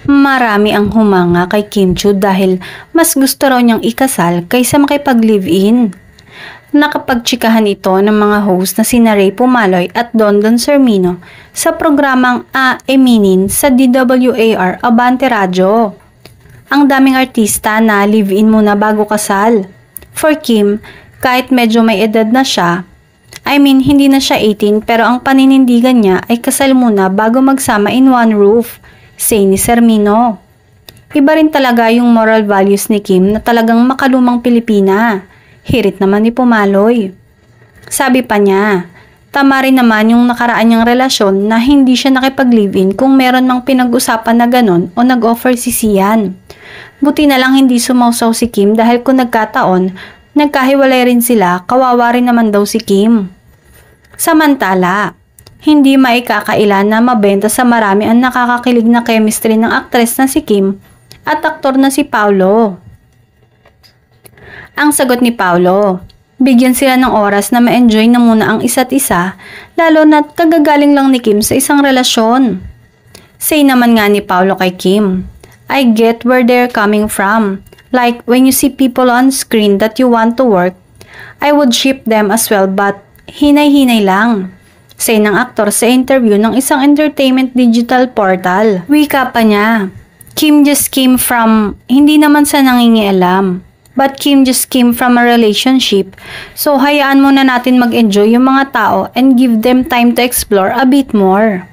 Marami ang humanga kay Kim Chiu dahil mas gusto raw niyang ikasal kaysa makipag-live-in. Nakapagtsikahan ito ng mga host na sina Ray Pumaloy at Don Sermino sa programang Eminin sa DWAR Abante Radyo. Ang daming artista na live-in muna bago kasal. For Kim, kahit medyo may edad na siya, hindi na siya 18 pero ang paninindigan niya ay kasal muna bago magsama in one roof, say ni Sermino. Iba rin talaga yung moral values ni Kim na talagang makalumang Pilipina. Hirit naman ni Pumaloy. Sabi pa niya, tama rin naman yung nakaraan niyang relasyon na hindi siya nakipag-live-in kung meron mang pinag-usapan na ganon o nag-offer si Sian. Buti na lang hindi sumausaw si Kim dahil kung nagkataon, nagkahiwalay rin sila, kawawa rin naman daw si Kim. Samantala, hindi maikakaila na mabenta sa marami ang nakakakilig na chemistry ng aktres na si Kim at aktor na si Paulo. Ang sagot ni Paulo, bigyan sila ng oras na ma-enjoy na muna ang isa't isa, lalo na't kagagaling lang ni Kim sa isang relasyon. Say naman nga ni Paulo kay Kim, I get where they're coming from. Like when you see people on screen that you want to work, I would ship them as well but hinay-hinay lang. Say ng aktor sa interview ng isang entertainment digital portal. Wika pa niya, Kim just came from, hindi naman sa nangingialam. But Kim just came from a relationship. So hayaan muna natin mag-enjoy yung mga tao and give them time to explore a bit more.